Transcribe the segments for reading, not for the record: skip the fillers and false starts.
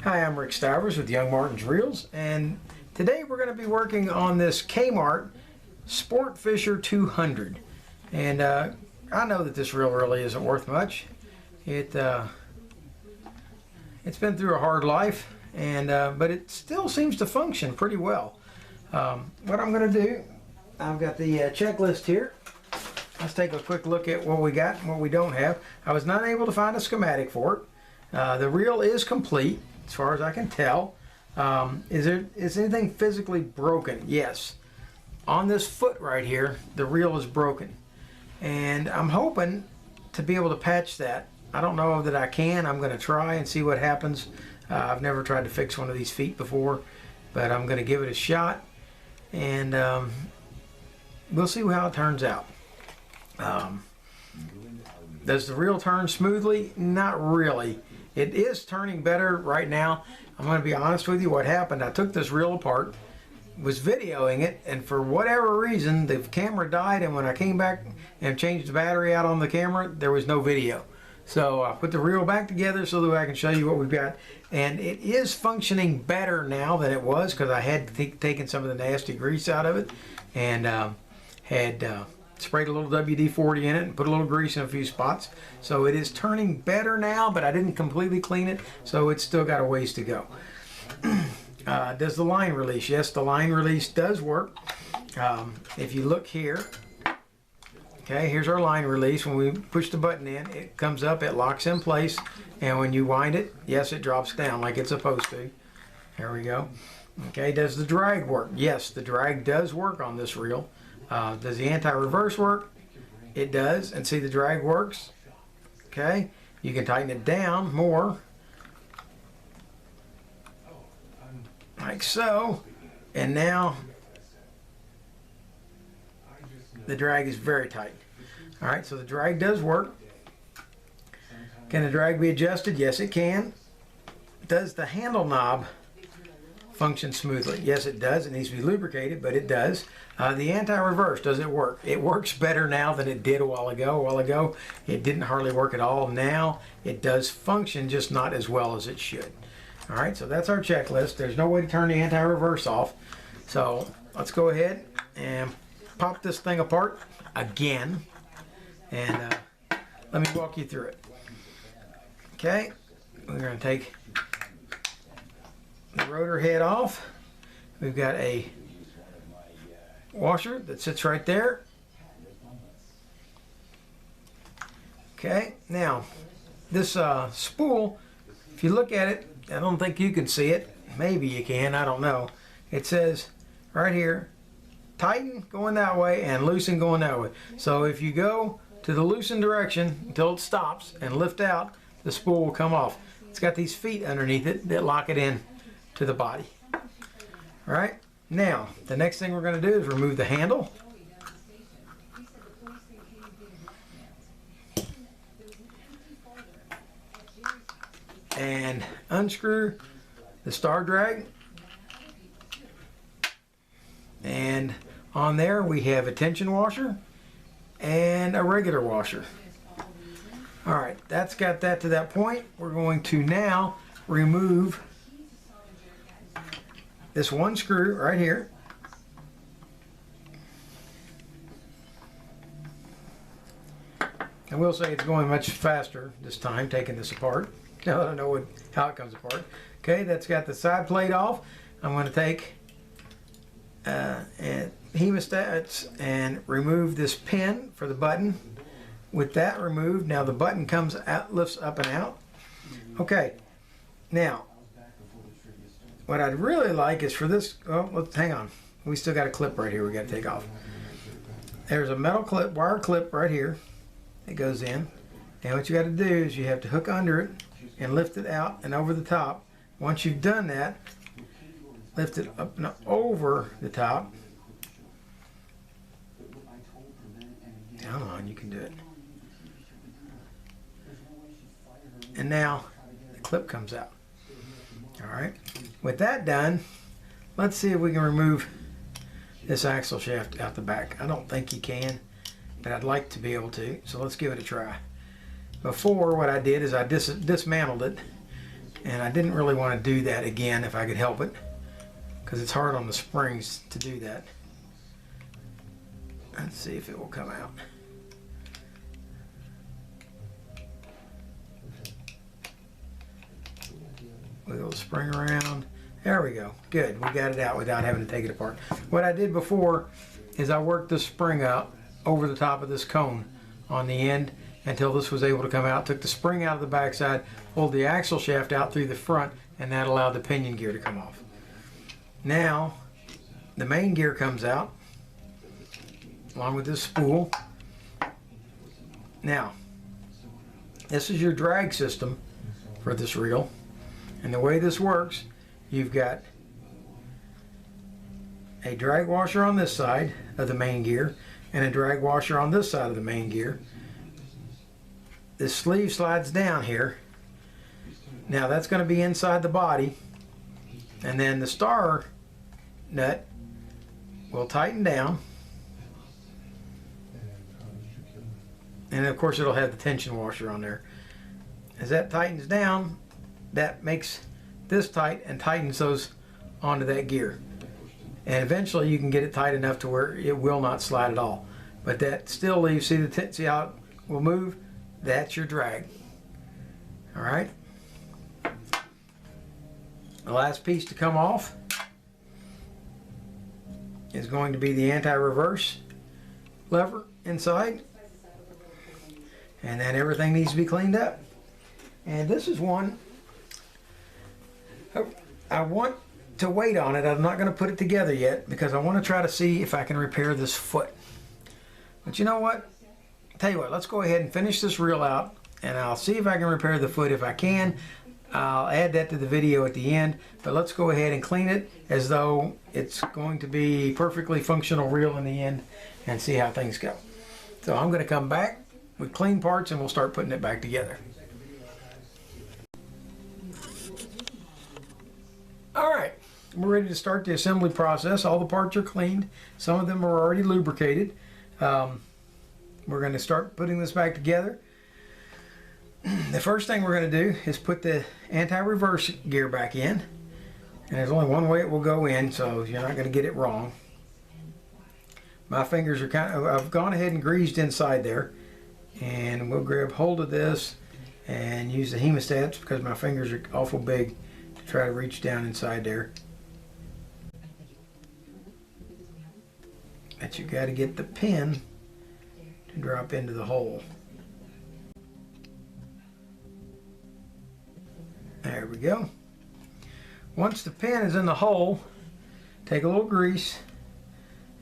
Hi, I'm Rick Stivers with YoungMartin'sReels, and today we're going to be working on this K-Mart Sportfisher 200. And I know that this reel really isn't worth much. It's been through a hard life, and but it still seems to function pretty well. What I'm going to do, I've got the checklist here. Let's take a quick look at what we got and what we don't have. I was not able to find a schematic for it. The reel is complete, as far as I can tell. Is anything physically broken? Yes. On this foot right here, the reel is broken. And I'm hoping to be able to patch that. I don't know that I can. I'm going to try and see what happens. I've never tried to fix one of these feet before, but I'm going to give it a shot. And we'll see how it turns out. Does the reel turn smoothly? Not really. It is turning better right now. I'm going to be honest with you. What happened, I took this reel apart, was videoing it, and for whatever reason the camera died, and when I came back and changed the battery out on the camera, there was no video. So I put the reel back together so that I can show you what we've got, and it is functioning better now than it was, because I had taken some of the nasty grease out of it and had sprayed a little WD-40 in it and put a little grease in a few spots. So it is turning better now, but I didn't completely clean it, so it's still got a ways to go. Does the line release? Yes, the line release does work. If you look here, okay, here's our line release. When we push the button in, it comes up, it locks in place, and when you wind it, yes, it drops down like it's supposed to. There we go. Okay, does the drag work? Yes, the drag does work on this reel. Does the anti-reverse work? It does. And see, the drag works. Okay, you can tighten it down more, like so, and now the drag is very tight. All right, so the drag does work. Can the drag be adjusted? Yes, it can. Does the handle knob function smoothly? Yes, it does. It needs to be lubricated, but it does. The anti-reverse, does it work? It works better now than it did a while ago. A while ago, it didn't hardly work at all. Now, it does function, just not as well as it should. All right, so that's our checklist. There's no way to turn the anti-reverse off. So let's go ahead and pop this thing apart again, and let me walk you through it. Okay, we're going to take the rotor head off. We've got a washer that sits right there. Okay, now this spool, if you look at it, I don't think you can see it. Maybe you can, I don't know. It says right here, tighten going that way and loosen going that way. So if you go to the loosen direction until it stops and lift out, the spool will come off. It's got these feet underneath it that lock it in to the body. All right, now the next thing we're going to do is remove the handle. And unscrew the star drag. And on there we have a tension washer and a regular washer. All right, that's got that to that point. We're going to now remove this one screw right here. I will say it's going much faster this time, taking this apart. Now that I know how it comes apart. Okay, that's got the side plate off. I'm going to take hemostats and remove this pin for the button. With that removed, now the button comes out, lifts up and out. Okay, now what I'd really like is for this, oh, let's hang on. We still got a clip right here we got to take off. There's a metal clip, wire clip right here that goes in. And what you got to do is you have to hook under it and lift it out and over the top. Once you've done that, lift it up and over the top. Come on, you can do it. And now the clip comes out. All right, with that done, let's see if we can remove this axle shaft out the back. I don't think you can, but I'd like to be able to, so let's give it a try. Before, what I did is I dismantled it And I didn't really want to do that again if I could help it, because it's hard on the springs to do that. Let's see if it will come out. Wiggle the spring around. There we go. Good. We got it out without having to take it apart. What I did before is I worked this spring out over the top of this cone on the end until this was able to come out. Took the spring out of the backside, pulled the axle shaft out through the front, and that allowed the pinion gear to come off. Now, the main gear comes out along with this spool. Now, this is your drag system for this reel. And the way this works, you've got a drag washer on this side of the main gear and a drag washer on this side of the main gear. This sleeve slides down here. Now that's going to be inside the body, and then the star nut will tighten down, and of course it'll have the tension washer on there. As that tightens down, that makes this tight and tightens those onto that gear, and eventually you can get it tight enough to where it will not slide at all, but that still leaves, see how it will move? That's your drag. All right, the last piece to come off is going to be the anti-reverse lever inside, and then everything needs to be cleaned up. And this is one I want to wait on it. I'm not going to put it together yet because I want to try to see if I can repair this foot. But you know what? Tell you what, let's go ahead and finish this reel out, and I'll see if I can repair the foot. If I can, I'll add that to the video at the end. But let's go ahead and clean it as though it's going to be perfectly functional reel in the end, and see how things go. So I'm going to come back with clean parts and we'll start putting it back together. Alright, we're ready to start the assembly process. All the parts are cleaned. Some of them are already lubricated. We're going to start putting this back together. The first thing we're going to do is put the anti-reverse gear back in. And there's only one way it will go in, so you're not going to get it wrong. My fingers are I've gone ahead and greased inside there. And we'll grab hold of this and use the hemostats because my fingers are awful big to try to reach down inside there. But you got to get the pin to drop into the hole. There we go. Once the pin is in the hole, take a little grease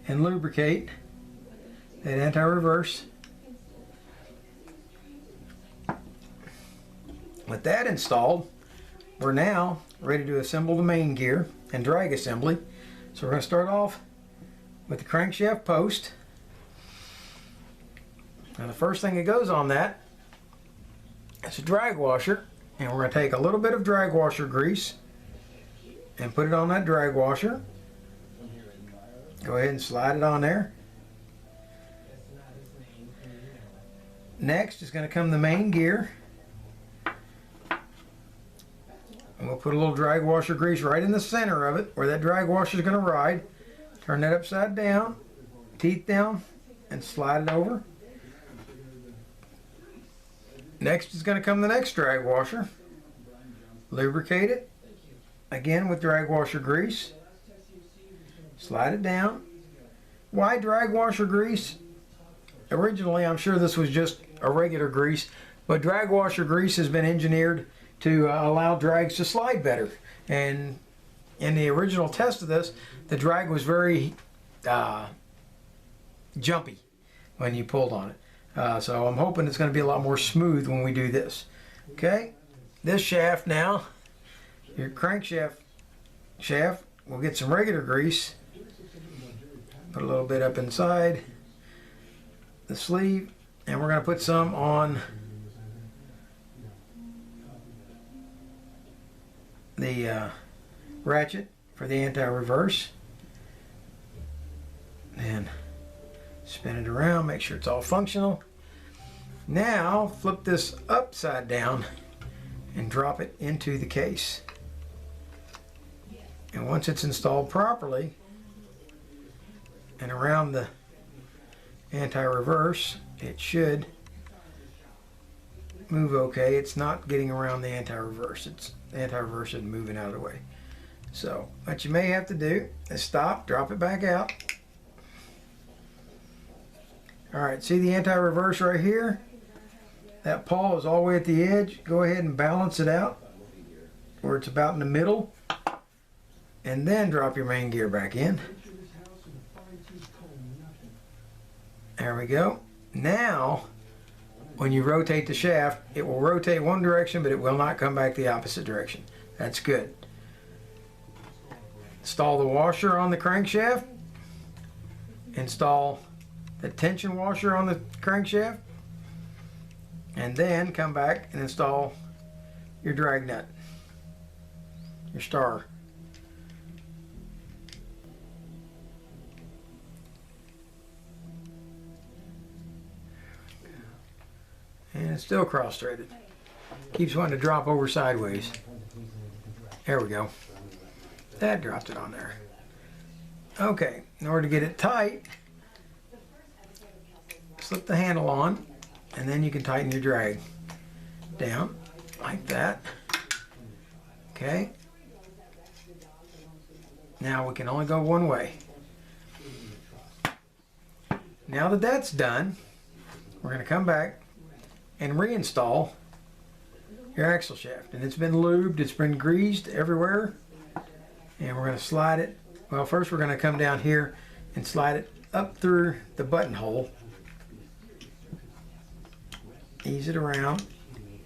and lubricate that anti-reverse. With that installed, we're now ready to assemble the main gear and drag assembly. So we're going to start off with the crankshaft post. Now the first thing that goes on that is a drag washer, and we're going to take a little bit of drag washer grease and put it on that drag washer. Go ahead and slide it on there. Next is going to come the main gear. And we'll put a little drag washer grease right in the center of it where that drag washer is going to ride. Turn that upside down, teeth down, and slide it over. Next is going to come the next drag washer. Lubricate it, again with drag washer grease. Slide it down. Why drag washer grease? Originally, I'm sure this was just a regular grease, but drag washer grease has been engineered to allow drags to slide better. And in the original test of this, the drag was very jumpy when you pulled on it. So I'm hoping it's going to be a lot more smooth when we do this. Okay, this shaft now, your crankshaft shaft, we'll get some regular grease. Put a little bit up inside the sleeve, and we're going to put some on the ratchet for the anti-reverse, and spin it around, make sure it's all functional. Now flip this upside down and drop it into the case. And once it's installed properly and around the anti-reverse, it should move okay. It's not getting around the anti-reverse. The anti-reverse isn't moving out of the way. So what you may have to do is stop, drop it back out. Alright, see the anti-reverse right here? That pawl is all the way at the edge. Go ahead and balance it out where it's about in the middle. And then drop your main gear back in. There we go. Now, when you rotate the shaft, it will rotate one direction, but it will not come back the opposite direction. That's good. Install the washer on the crankshaft. Install the tension washer on the crankshaft. And then come back and install your drag nut, your star. And it's still cross-threaded. Keeps wanting to drop over sideways. There we go. That dropped it on there. Okay, in order to get it tight, slip the handle on, and then you can tighten your drag down like that. Okay. Now we can only go one way. Now that that's done, we're going to come back and reinstall your axle shaft. And it's been lubed, it's been greased everywhere. And we're going to slide it. Well, first we're going to come down here and slide it up through the buttonhole. Ease it around,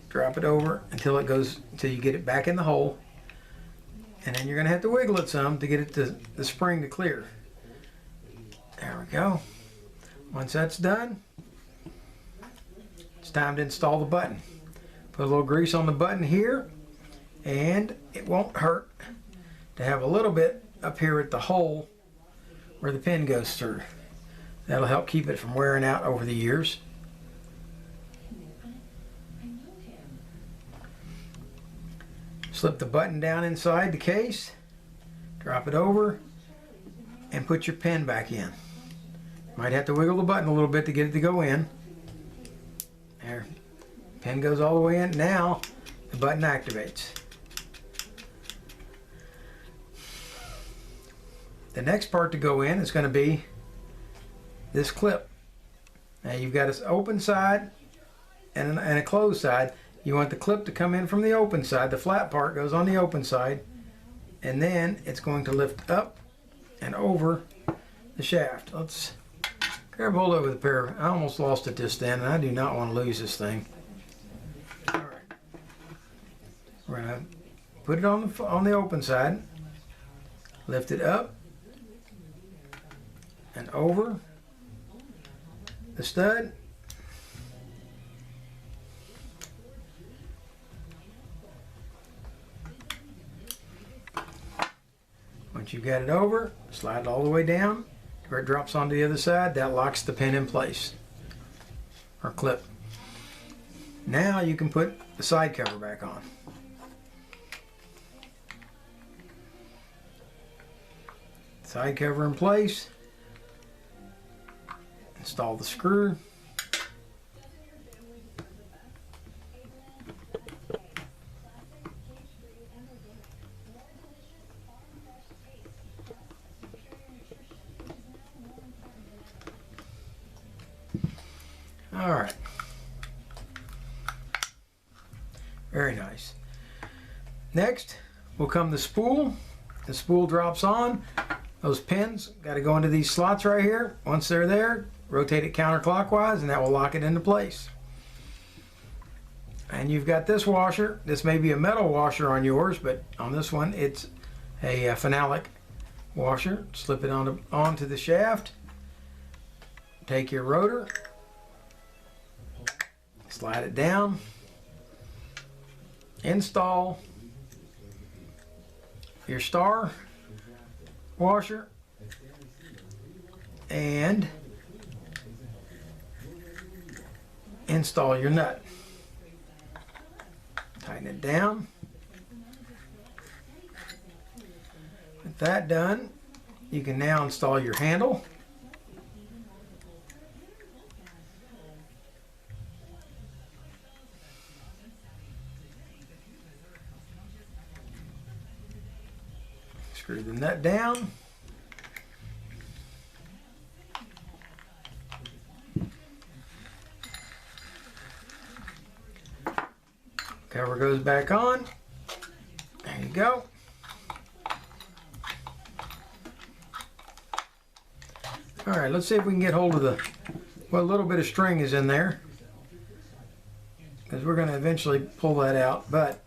drop it over until you get it back in the hole. And then you're going to have to wiggle it some to get it to the spring to clear. There we go. Once that's done, it's time to install the button. Put a little grease on the button here, and it won't hurt to have a little bit up here at the hole where the pin goes through. That'll help keep it from wearing out over the years. Slip the button down inside the case, drop it over, and put your pin back in. Might have to wiggle the button a little bit to get it to go in. There, pin goes all the way in. Now the button activates. The next part to go in is going to be this clip. Now you've got an open side and a closed side. You want the clip to come in from the open side. The flat part goes on the open side, and then it's going to lift up and over the shaft. Let's grab hold of the pair. I almost lost it just then, and I do not want to lose this thing. All right, we're going to put it on the open side, lift it up and over the stud. Once you got it over, slide it all the way down where it drops onto the other side. That locks the pin in place, or clip. Now you can put the side cover back on. Side cover in place. Install the screw. All right. Very nice. Next will come the spool. The spool drops on. Those pins got to go into these slots right here. Once they're there, rotate it counterclockwise and that will lock it into place. And you've got this washer. This may be a metal washer on yours, but on this one it's a phenolic washer. Slip it onto the shaft. Take your rotor, slide it down, install your star washer, and install your nut. Tighten it down. With that done, you can now install your handle. Screw the nut down. Cover goes back on. There you go. All right, let's see if we can get hold of the, well, a little bit of string is in there, because we're going to eventually pull that out, but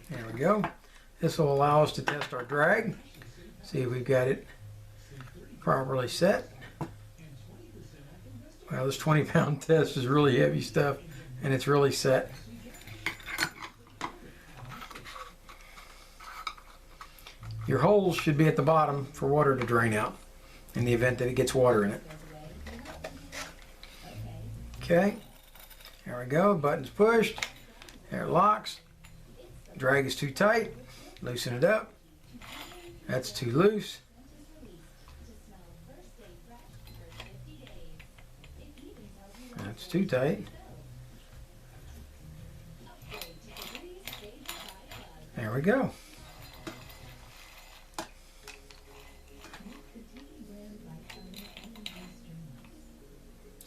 there we go. This will allow us to test our drag, see if we've got it properly set. Wow, this 20-pound test is really heavy stuff, and it's really set. Your holes should be at the bottom for water to drain out in the event that it gets water in it. Okay, there we go. Button's pushed. There it locks. Drag is too tight. Loosen it up. That's too loose. That's too tight. There we go.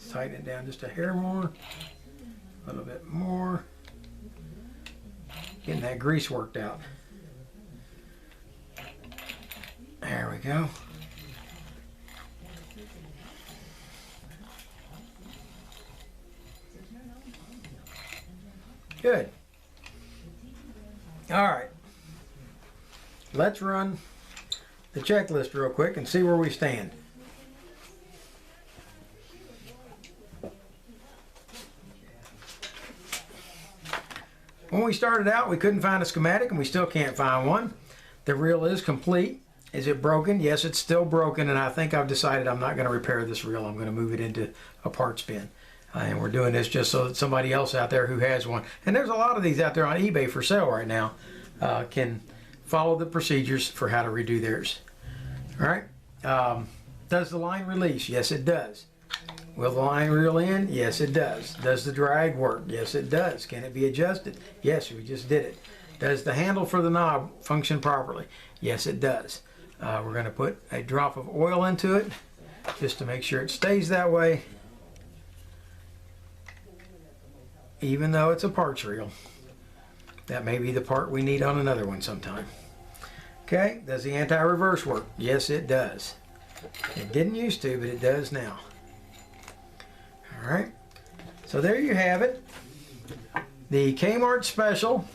Tighten it down just a hair more, a little bit more. Getting that grease worked out. There we go. Good. All right. Let's run the checklist real quick and see where we stand. When we started out, we couldn't find a schematic, and we still can't find one. The reel is complete. Is it broken? Yes, it's still broken, and I think I've decided I'm not going to repair this reel. I'm going to move it into a parts bin. And we're doing this just so that somebody else out there who has one, and there's a lot of these out there on eBay for sale right now, can follow the procedures for how to redo theirs. All right. Does the line release? Yes, it does. Will the line reel in? Yes, it does. Does the drag work? Yes, it does. Can it be adjusted? Yes, we just did it. Does the handle for the knob function properly? Yes, it does. We're going to put a drop of oil into it just to make sure it stays that way, even though it's a parts reel. That may be the part we need on another one sometime. Okay, does the anti-reverse work? Yes, it does. It didn't used to, but it does now. All right, so there you have it. The K-Mart special.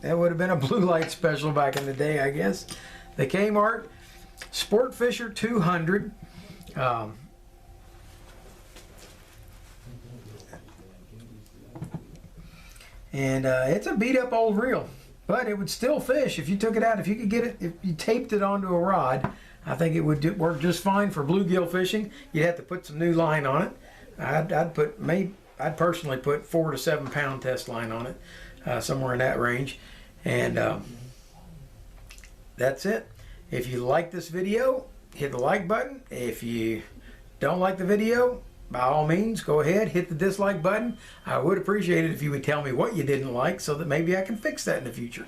That would have been a blue light special back in the day, I guess. The K-Mart Sportfisher 200. And it's a beat up old reel, but it would still fish if you took it out. If you could get it, if you taped it onto a rod, I think it would work just fine for bluegill fishing. You'd have to put some new line on it. I'd personally put 4 to 7 pound test line on it, somewhere in that range. And that's it. If you like this video, hit the like button. If you don't like the video, by all means, go ahead, hit the dislike button. I would appreciate it if you would tell me what you didn't like so that maybe I can fix that in the future.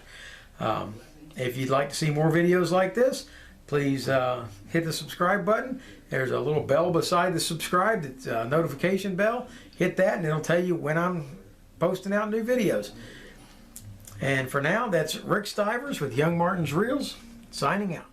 If you'd like to see more videos like this, please hit the subscribe button. There's a little bell beside the subscribe. It's a notification bell. Hit that and it'll tell you when I'm posting out new videos. And for now, that's Rick Stivers with Young Martin's Reels, signing out.